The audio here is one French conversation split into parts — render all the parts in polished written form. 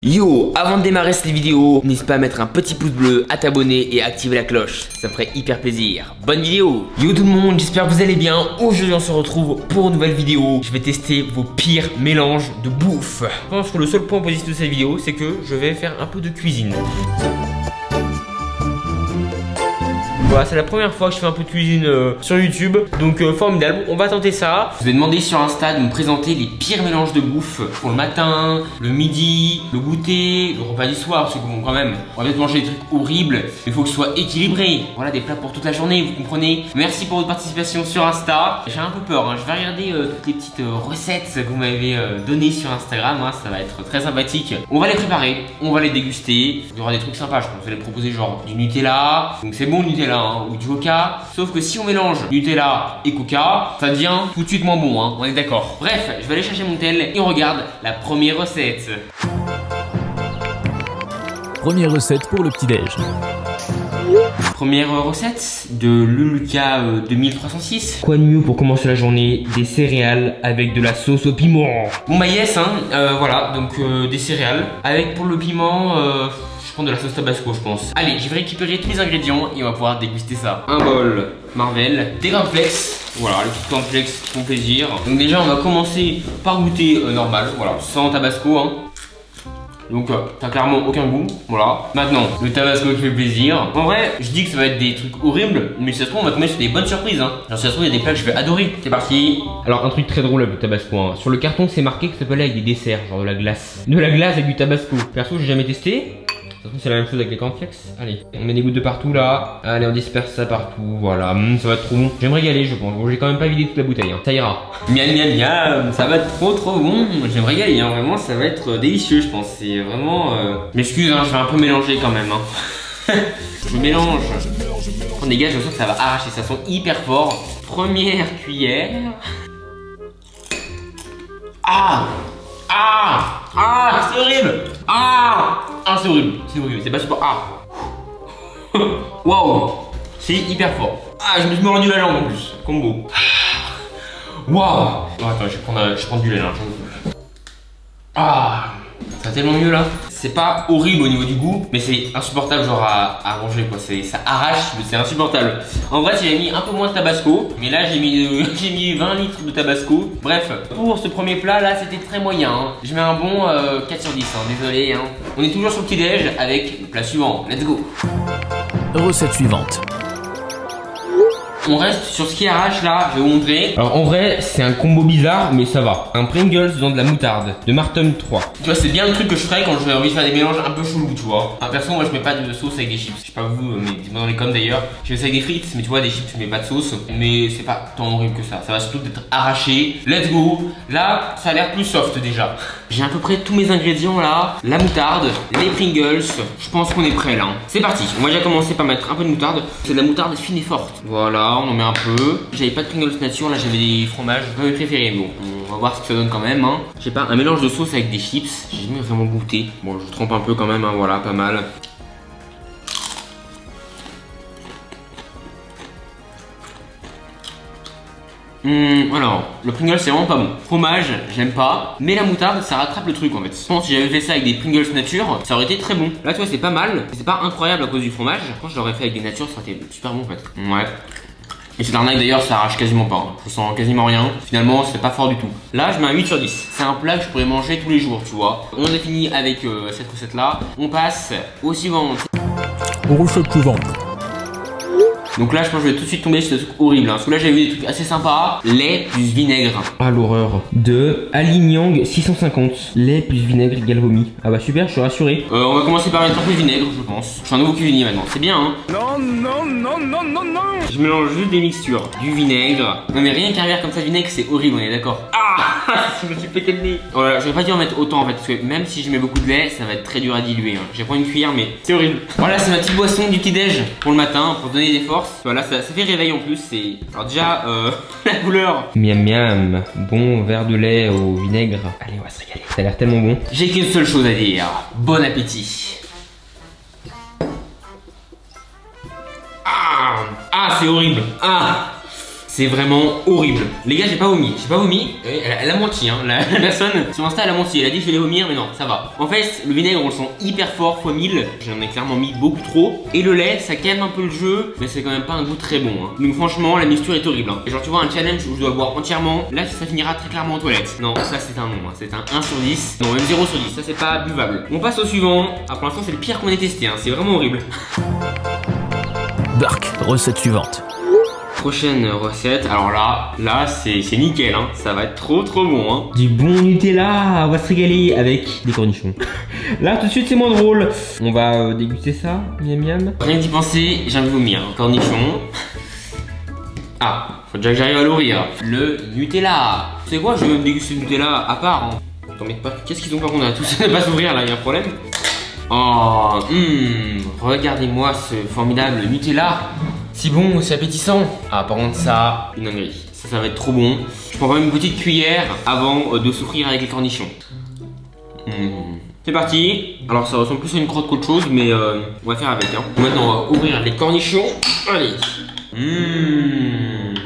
Yo, avant de démarrer cette vidéo, n'hésite pas à mettre un petit pouce bleu, à t'abonner et à activer la cloche, ça me ferait hyper plaisir. Bonne vidéo. Yo tout le monde, j'espère que vous allez bien. Aujourd'hui on se retrouve pour une nouvelle vidéo. Je vais tester vos pires mélanges de bouffe. Je pense que le seul point positif de cette vidéo, c'est que je vais faire un peu de cuisine. Voilà, c'est la première fois que je fais un peu de cuisine sur YouTube, donc formidable, on va tenter ça. Je vous ai demandé sur Insta de me présenter les pires mélanges de bouffe pour le matin, le midi, le goûter, le repas du soir, parce que bon quand même, on va peut-être manger des trucs horribles, mais il faut que ce soit équilibré. Voilà, des plats pour toute la journée, vous comprenez. Merci pour votre participation sur Insta. J'ai un peu peur, hein. Je vais regarder toutes les petites recettes que vous m'avez données sur Instagram, hein. Ça va être très sympathique. On va les préparer, on va les déguster. Il y aura des trucs sympas, je pense. Vous allez me proposer genre du Nutella, donc c'est bon le Nutella. Ou du Coca, sauf que si on mélange Nutella et Coca, ça devient tout de suite moins bon, hein, on est d'accord. Bref, je vais aller chercher mon tel et on regarde la première recette. Première recette pour le petit-déj. Première recette de l'Uluca 2306. Quoi de mieux pour commencer la journée? Des céréales avec de la sauce au piment. Bon bah yes, hein, voilà, donc des céréales. Avec pour le piment, je prends de la sauce tabasco je pense. Allez, je vais récupérer tous les ingrédients et on va pouvoir déguster ça. Un bol Marvel, des cornflakes. Voilà, les petits cornflakes font plaisir. Donc déjà on va commencer par goûter normal, voilà, sans tabasco, hein. Donc ça a clairement aucun goût, voilà. Maintenant, le tabasco qui fait plaisir. En vrai, je dis que ça va être des trucs horribles, mais si ça se trouve on va tomber sur des bonnes surprises, hein. Genre si ça se trouve il y a des plats que je vais adorer. C'est parti. Alors un truc très drôle avec le tabasco, hein. Sur le carton c'est marqué que ça peut aller avec des desserts, genre de la glace. De la glace avec du tabasco. Perso j'ai jamais testé. C'est la même chose avec les cornflakes. Allez, on met des gouttes de partout là. Allez, on disperse ça partout. Voilà, ça va être trop bon. Je vais me régaler, je pense. Bon, j'ai quand même pas vidé toute la bouteille, hein. Ça ira. Miam miam miam, ça va être trop bon. Je vais me régaler, hein. Vraiment, ça va être délicieux, je pense. C'est vraiment. M'excuse, hein, je vais un peu mélanger quand même, hein. Je mélange. On dégage, je sens que ça va arracher. Ça sent hyper fort. Première cuillère. C'est horrible. C'est horrible, c'est pas super. Waouh, c'est hyper fort. Je me suis mordu la langue en plus, combo. Waouh. Attends, je vais prendre du lait là. Ça va tellement mieux là. C'est pas horrible au niveau du goût, mais c'est insupportable genre à manger quoi. Ça arrache, mais c'est insupportable. En vrai, j'ai mis un peu moins de tabasco, mais là j'ai mis 20 litres de tabasco. Bref, pour ce premier plat là, c'était très moyen, hein. Je mets un bon 4 sur 10, hein. Désolé, hein. On est toujours sur le petit déj avec le plat suivant. Let's go. Recette suivante. On reste sur ce qui arrache là, je vais vous montrer. Alors en vrai c'est un combo bizarre mais ça va. Un Pringles dans de la moutarde de Martin 3. Tu vois c'est bien le truc que je ferais quand j'ai envie de faire des mélanges un peu chelous tu vois. Perso moi je mets pas de sauce avec des chips. Je sais pas vous mais dites-moi dans les coms d'ailleurs. Je fais ça avec des frites mais tu vois des chips je mets pas de sauce. Mais c'est pas tant horrible que ça. Ça va surtout être arraché. Let's go. Là ça a l'air plus soft déjà. J'ai à peu près tous mes ingrédients là. La moutarde, les Pringles. Je pense qu'on est prêt là. C'est parti. On va déjà commencer par mettre un peu de moutarde. C'est de la moutarde fine et forte. Voilà. On en met un peu. J'avais pas de Pringles nature, là j'avais des fromages pas mes préférés. Bon, on va voir ce que ça donne quand même, hein. Je sais pas, un mélange de sauce avec des chips. J'ai jamais vraiment goûté. Bon, je trempe un peu quand même, hein, voilà, pas mal. Alors, le Pringles c'est vraiment pas bon. Fromage, j'aime pas. Mais la moutarde, ça rattrape le truc en fait. Je pense que si j'avais fait ça avec des Pringles nature, ça aurait été très bon. Là, tu vois, c'est pas mal. C'est pas incroyable à cause du fromage. Je pense que je l'aurais fait avec des natures, ça aurait été super bon en fait. Ouais. Et cette arnaque d'ailleurs, ça arrache quasiment pas. Hein. Je sens quasiment rien. Finalement, c'est pas fort du tout. Là, je mets un 8 sur 10. C'est un plat que je pourrais manger tous les jours, tu vois. On a fini avec cette recette là. On passe au suivant. Recette suivante. Donc là je pense que je vais tout de suite tomber sur des trucs horribles, hein. Parce que là j'avais vu des trucs assez sympas. Lait plus vinaigre. L'horreur. De Alignang 650. Lait plus vinaigre égale vomi. Ah bah super, je suis rassuré. On va commencer par mettre un peu de vinaigre je pense. Je suis un nouveau cuisinier maintenant, c'est bien hein. Non. Je mélange juste des mixtures. Du vinaigre. Non mais rien qu'un verre comme ça de vinaigre c'est horrible, on est d'accord. Je me suis pété le nez. Voilà, j'aurais pas dû en mettre autant en fait. Parce que même si je mets beaucoup de lait, ça va être très dur à diluer, hein. J'ai pris une cuillère mais c'est horrible. Voilà, c'est ma petite boisson du petit déj pour le matin, pour donner des forces. Voilà, ça fait réveil en plus. C'est. Alors déjà, la couleur. Miam miam. Bon verre de lait au vinaigre. Allez, on va se régaler. Ça a l'air tellement bon. J'ai qu'une seule chose à dire. Bon appétit. C'est horrible. C'est vraiment horrible. Les gars, j'ai pas vomi. Elle a menti, hein. La personne sur Insta, elle a menti. Elle a dit que je vais vomir, mais non, ça va. En fait, le vinaigre, on le sent hyper fort, x 1000. J'en ai clairement mis beaucoup trop. Et le lait, ça calme un peu le jeu, mais c'est quand même pas un goût très bon. Hein. Donc franchement, la mixture est horrible. Hein. Et genre, tu vois, un challenge où je dois boire entièrement, là, ça finira très clairement aux toilettes. Non, ça, c'est un non. Hein. C'est un 1 sur 10. Non, même 0 sur 10. Ça, c'est pas buvable. On passe au suivant. Ah, pour l'instant, c'est le pire qu'on ait testé. Hein. C'est vraiment horrible. Dark, recette suivante. Prochaine recette, alors là c'est nickel, hein. Ça va être trop bon. Hein. Du bon Nutella, on va se régaler avec des cornichons. Là tout de suite c'est moins drôle. On va déguster ça, miam miam. Rien d'y penser, j'ai envie de vomir. Cornichons. Ah, faut déjà que j'arrive à l'ouvrir. Le Nutella. Tu sais quoi, je vais même déguster le Nutella à part. Hein. Attends mais pas, qu'est-ce qu'ils ont par contre à tous ne pas s'ouvrir là, il y a un problème. Oh, regardez-moi ce formidable Nutella. Si bon, c'est appétissant. Ah, par contre, ça, une dinguerie. Ça va être trop bon. Je prends quand même une petite cuillère avant de souffrir avec les cornichons. C'est parti. Alors, ça ressemble plus à une crotte qu'autre chose, mais on va faire avec. Hein. Maintenant, on va ouvrir les cornichons. Allez.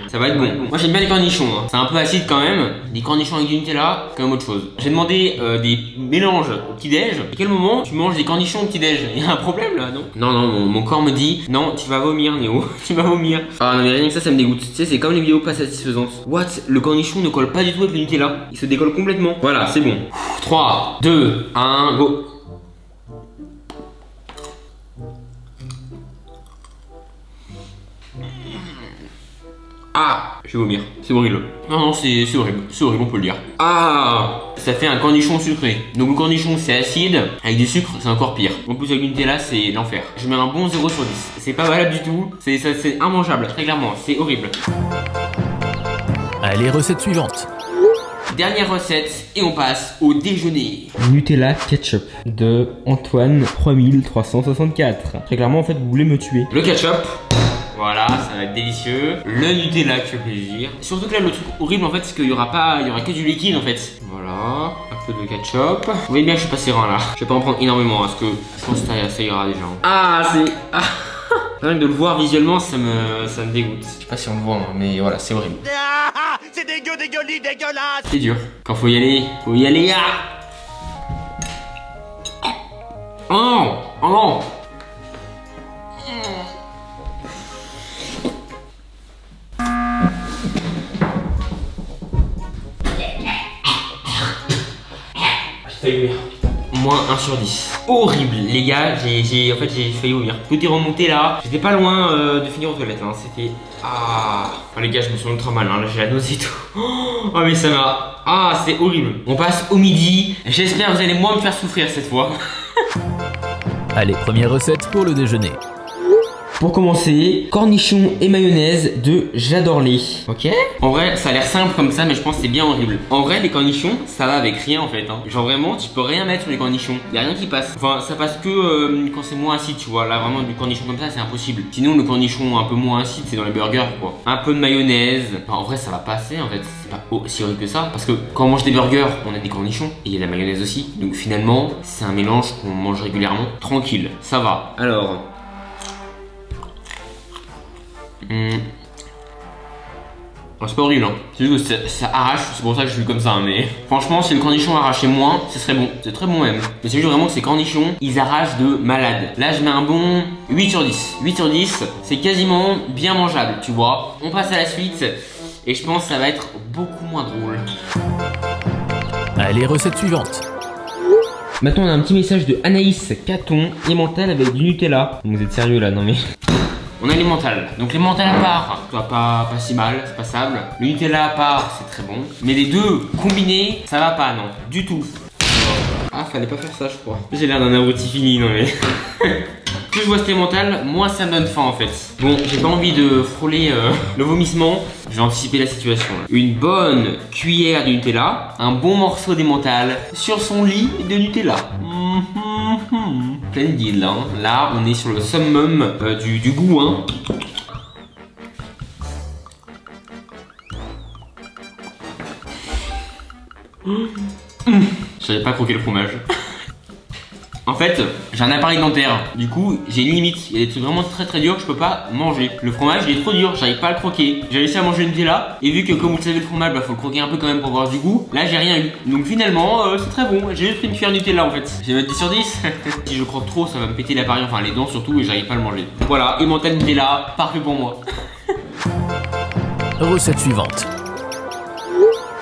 Ça va être bon. Moi j'aime bien les cornichons, hein. C'est un peu acide quand même. Des cornichons avec du Nutella, quand même autre chose. J'ai demandé des mélanges au petit-déj. À quel moment tu manges des cornichons au petit-déj? Il y a un problème là, non? Non, mon corps me dit non, tu vas vomir, Néo. Tu vas vomir. Ah non, mais rien que ça me dégoûte. Tu sais, c'est comme les vidéos pas satisfaisantes. What? Le cornichon ne colle pas du tout avec le Nutella. Il se décolle complètement. Voilà, c'est bon. 3, 2, 1, go. Ah, je vais vomir, c'est horrible. Non, c'est horrible, on peut le dire. Ah, ça fait un cornichon sucré. Donc le cornichon c'est acide, avec du sucre c'est encore pire. En plus avec du Nutella c'est l'enfer. Je mets un bon 0 sur 10. C'est pas valable du tout, c'est immangeable, très clairement, c'est horrible. Allez, recette suivante. Dernière recette et on passe au déjeuner. Nutella ketchup de Antoine 3364. Très clairement en fait vous voulez me tuer. Le ketchup. Voilà, ça va être délicieux. Le Nutella qui fait plaisir. Surtout que là, le truc horrible en fait, c'est qu'il y aura que du liquide en fait. Voilà, un peu de ketchup. Vous voyez bien que je suis pas serein là. Je vais pas en prendre énormément parce que je pense que ça ira déjà. Ah, c'est. Ah. Rien que de le voir visuellement, ça me dégoûte. Je sais pas si on le voit, hein, mais voilà, c'est horrible. Ah, c'est dégueulasse. C'est dur. Quand faut y aller, Ah. Oh, oh non. Moins 1 sur 10. Horrible, les gars, j'ai failli vomir. Tout est remonté là. J'étais pas loin de finir aux toilettes. Hein. C'était. Ah. Oh, les gars, je me sens ultra mal. Hein. Là, j'ai la nausée et tout. Oh, mais ça m'a. Ah, c'est horrible. On passe au midi. J'espère que vous allez moins me faire souffrir cette fois. Allez, première recette pour le déjeuner. Pour commencer, cornichons et mayonnaise de J'adore-les. Ok? En vrai, ça a l'air simple comme ça, mais je pense que c'est bien horrible. En vrai, les cornichons, ça va avec rien en fait. Hein. Genre vraiment, tu peux rien mettre sur les cornichons. Y a rien qui passe. Enfin, ça passe que quand c'est moins acide, tu vois. Là, vraiment, du cornichon comme ça, c'est impossible. Sinon, le cornichon un peu moins acide, c'est dans les burgers, quoi. Un peu de mayonnaise. Enfin, en vrai, ça va passer en fait. C'est pas aussi horrible que ça. Parce que quand on mange des burgers, on a des cornichons et il y a de la mayonnaise aussi. Donc finalement, c'est un mélange qu'on mange régulièrement. Tranquille, ça va. Alors. C'est pas horrible, hein. C'est juste que ça arrache, c'est pour ça que je suis comme ça. Hein, mais franchement, si le cornichon arrachait moins, ce serait bon. C'est très bon même. Mais c'est juste vraiment que ces cornichons, ils arrachent de malade. Là, je mets un bon 8 sur 10. 8 sur 10, c'est quasiment bien mangeable, tu vois. On passe à la suite. Et je pense que ça va être beaucoup moins drôle. Allez, recette suivante. Maintenant, on a un petit message de Anaïs Caton et mental avec du Nutella. Vous êtes sérieux là? Non mais. On a les mentales. Donc les mentales à part, pas si mal, c'est passable. Le Nutella à part, c'est très bon. Mais les deux combinés, ça va pas, non, du tout. Ah, fallait pas faire ça, je crois. J'ai l'air d'un abruti fini, non mais. Plus je vois ces mentales, moins ça me donne faim en fait. Bon, j'ai pas envie de frôler le vomissement. Je vais anticiper la situation. Là. Une bonne cuillère de Nutella, un bon morceau d'emmental sur son lit de Nutella. Plein deal, hein. Là, on est sur le summum du goût, hein. Je savais pas croquer le fromage. En fait, j'ai un appareil dentaire. Du coup, j'ai une limite. Il y a des trucs vraiment très durs que je peux pas manger. Le fromage, il est trop dur, j'arrive pas à le croquer. J'ai réussi à manger une Nutella. Et vu que, comme vous le savez, le fromage, bah, faut le croquer un peu quand même pour avoir du goût. Là, j'ai rien eu. Donc finalement, c'est très bon. J'ai juste pris une cuillère Nutella en fait. Je vais mettre 10 sur 10. Si je croque trop, ça va me péter l'appareil, enfin les dents surtout, et j'arrive pas à le manger. Voilà, Emmental Nutella, parfait pour moi. Recette suivante.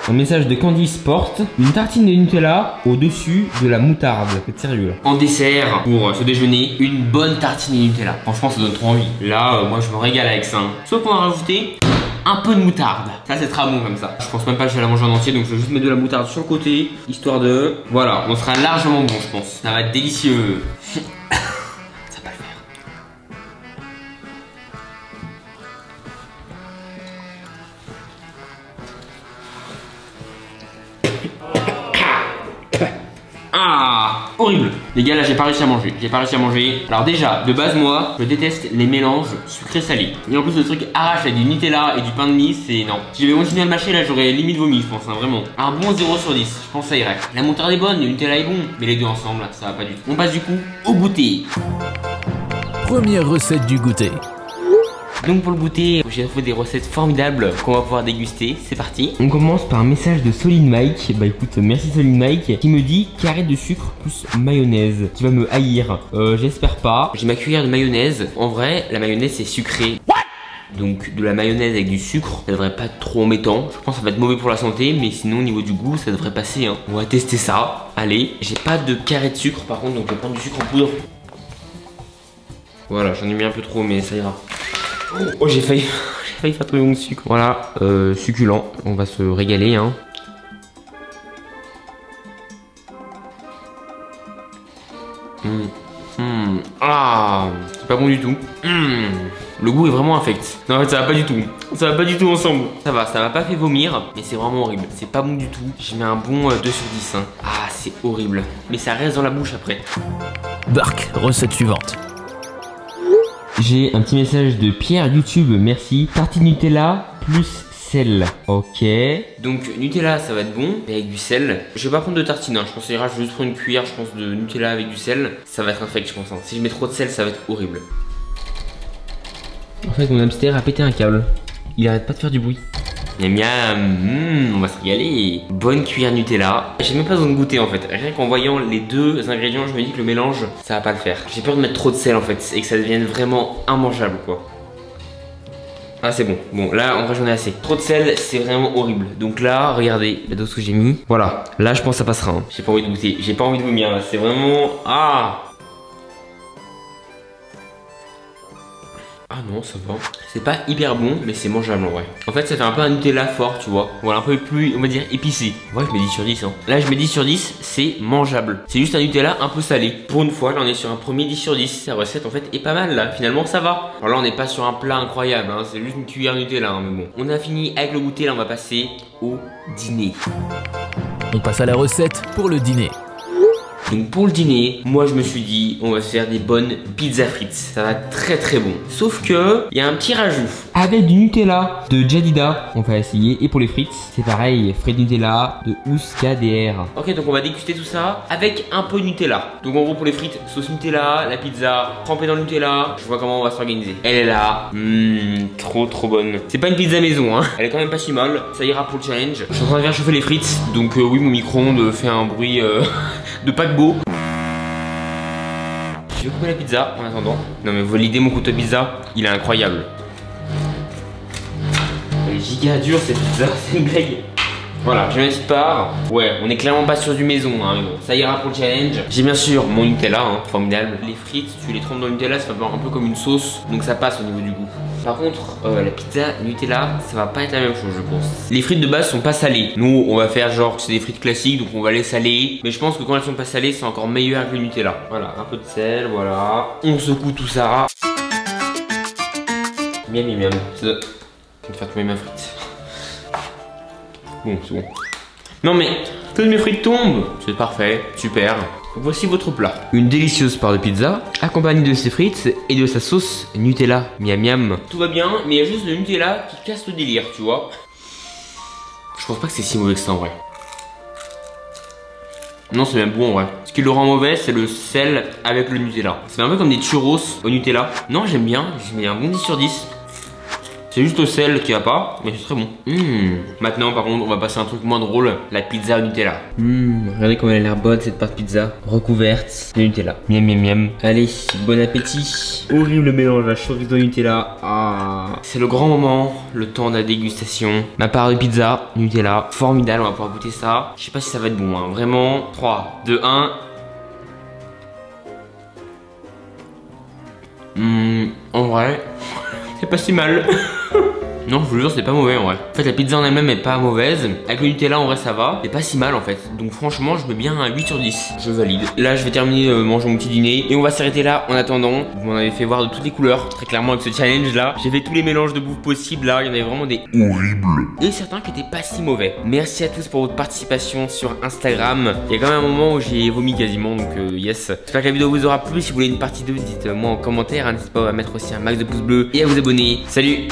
Un message de Candy Sport, une tartine de Nutella au-dessus de la moutarde. C'est sérieux là. En dessert, pour ce déjeuner, une bonne tartine de Nutella. Franchement, ça donne trop envie. Là, moi, je me régale avec ça. Sauf qu'on va rajouter un peu de moutarde. Ça, c'est très bon comme ça. Je pense même pas que je vais la manger en entier, donc je vais juste mettre de la moutarde sur le côté, histoire de... Voilà, on sera largement bon, je pense. Ça va être délicieux. Ça va pas le faire. Ah, horrible. Les gars, là j'ai pas réussi à manger. Alors déjà, de base moi, je déteste les mélanges sucré-salé. Et en plus le truc arrache avec du Nutella et du pain de mie, c'est non. Si j'avais continué à le mâcher, là j'aurais limite vomi, je pense, hein, vraiment. Un bon 0 sur 10, je pense que ça irait. La moutarde est bonne, le Nutella est bon, mais les deux ensemble, ça va pas du tout. On passe du coup au goûter. Première recette du goûter. Donc pour le goûter, j'ai trouvé des recettes formidables qu'on va pouvoir déguster. C'est parti. On commence par un message de Solid Mike. Bah écoute, merci Solid Mike, qui me dit carré de sucre plus mayonnaise. Tu vas me haïr. J'espère pas. J'ai ma cuillère de mayonnaise. En vrai, la mayonnaise c'est sucré. Donc de la mayonnaise avec du sucre, ça devrait pas être trop embêtant. Je pense que ça va être mauvais pour la santé, mais sinon au niveau du goût, ça devrait passer. Hein. On va tester ça. Allez, j'ai pas de carré de sucre par contre, donc je vais prendre du sucre en poudre. Voilà, j'en ai mis un peu trop, mais ça ira. Oh, j'ai failli faire tomber mon sucre. Voilà, succulent. On va se régaler, hein. Ah, c'est pas bon du tout. Le goût est vraiment infect. Non, en fait, ça va pas du tout. Ça va pas du tout ensemble. Ça va pas fait vomir, mais c'est vraiment horrible. C'est pas bon du tout. Je mets un bon 2 sur 10. Hein. Ah, c'est horrible. Mais ça reste dans la bouche après. Bark, recette suivante. J'ai un petit message de Pierre YouTube, merci. Tartine Nutella plus sel. Ok. Donc Nutella ça va être bon, mais avec du sel. Je vais pas prendre de tartine, hein. Je pense que ça ira, je vais juste prendre une cuillère, je pense, de Nutella avec du sel. Ça va être infect, je pense. Hein. Si je mets trop de sel, ça va être horrible. En fait, mon hamster a pété un câble. Il arrête pas de faire du bruit. Miam miam, on va se régaler. Bonne cuillère Nutella. J'ai même pas besoin de goûter en fait. Rien qu'en voyant les deux ingrédients, je me dis que le mélange, ça va pas le faire. J'ai peur de mettre trop de sel en fait et que ça devienne vraiment immangeable quoi. Ah c'est bon. Bon là en vrai j'en ai assez. Trop de sel c'est vraiment horrible. Donc là regardez la dose que j'ai mis. Voilà. Là je pense que ça passera. Hein. J'ai pas envie de goûter. J'ai pas envie de vomir là. C'est vraiment... Ah. Ah non, ça va. C'est pas hyper bon, mais c'est mangeable en vrai. En fait, ça fait un peu un Nutella fort, tu vois. Voilà, un peu plus, on va dire, épicé. Ouais, je mets 10 sur 10. Hein. Là, je mets 10 sur 10, c'est mangeable. C'est juste un Nutella un peu salé. Pour une fois, là, on est sur un premier 10 sur 10. La recette, en fait, est pas mal, là. Finalement, ça va. Alors là, on n'est pas sur un plat incroyable, hein. C'est juste une cuillère Nutella, hein, mais bon. On a fini avec le goûter, là, on va passer au dîner. On passe à la recette pour le dîner. Donc pour le dîner, moi je me suis dit on va se faire des bonnes pizzas frites. Ça va être très bon. Sauf que il y a un petit rajout. Avec du Nutella de Jadida, on va essayer. Et pour les frites, c'est pareil, frites Nutella de Ouskadr. Ok, donc on va déguster tout ça avec un peu de Nutella. Donc en gros pour les frites, sauce Nutella, la pizza trempée dans le Nutella. Je vois comment on va s'organiser. Elle est là, trop bonne. C'est pas une pizza maison, hein. Elle est quand même pas si mal. Ça ira pour le challenge. Je suis en train de faire chauffer les frites. Donc oui, mon micro-ondes fait un bruit de paquebot. Je vais couper la pizza en attendant. Non mais vous validez mon couteau de pizza, il est incroyable. Elle est giga dure cette pizza, c'est une blague. Voilà, je mets une petite part. Ouais, on est clairement pas sur du maison, hein, mais bon, ça ira pour le challenge. J'ai bien sûr mon Nutella, hein, formidable. Les frites, tu les trempes dans le Nutella, ça va faire un peu comme une sauce, donc ça passe au niveau du goût. Par contre, la pizza Nutella, ça va pas être la même chose, je pense. Les frites de base sont pas salées. Nous, on va faire genre que c'est des frites classiques, donc on va les saler. Mais je pense que quand elles sont pas salées, c'est encore meilleur que le Nutella. Voilà, un peu de sel, voilà. On secoue tout ça. Miam. Ça va me faire tomber ma frite. Bon, c'est bon. Non mais, toutes mes frites tombent. C'est parfait, super. Voici votre plat. Une délicieuse part de pizza, accompagnée de ses frites et de sa sauce Nutella. Miam. Tout va bien, mais il y a juste le Nutella qui casse le délire, tu vois. Je pense pas que c'est si mauvais que ça en vrai. Non, c'est même bon en vrai. Ce qui le rend mauvais, c'est le sel avec le Nutella. C'est un peu comme des churros au Nutella. Non, j'aime bien. J'ai mis un bon 10 sur 10. C'est juste au sel qui va pas, mais c'est très bon. Maintenant, par contre, on va passer à un truc moins drôle, la pizza au Nutella. Regardez comme elle a l'air bonne cette pâte pizza, recouverte de Nutella. Miam miam miam. Allez, bon appétit. Horrible mélange, la chorizo Nutella. Ah. C'est le grand moment, le temps de la dégustation. Ma part de pizza, Nutella, formidable, on va pouvoir goûter ça. Je sais pas si ça va être bon, hein. Vraiment. 3, 2, 1. En vrai, c'est pas si mal. Non, je vous jure, c'est pas mauvais en vrai. En fait, la pizza en elle-même est pas mauvaise. Avec le Nutella, en vrai, ça va. C'est pas si mal en fait. Donc, franchement, je mets bien un 8 sur 10. Je valide. Là, je vais terminer manger mon petit dîner. Et on va s'arrêter là en attendant. Vous m'en avez fait voir de toutes les couleurs. Très clairement, avec ce challenge là, j'ai fait tous les mélanges de bouffe possibles là. Il y en avait vraiment des horribles. Et certains qui étaient pas si mauvais. Merci à tous pour votre participation sur Instagram. Il y a quand même un moment où j'ai vomi quasiment. Donc, yes. J'espère que la vidéo vous aura plu. Si vous voulez une partie 2, dites-moi en commentaire. N'hésitez pas à mettre aussi un max de pouces bleus et à vous abonner. Salut!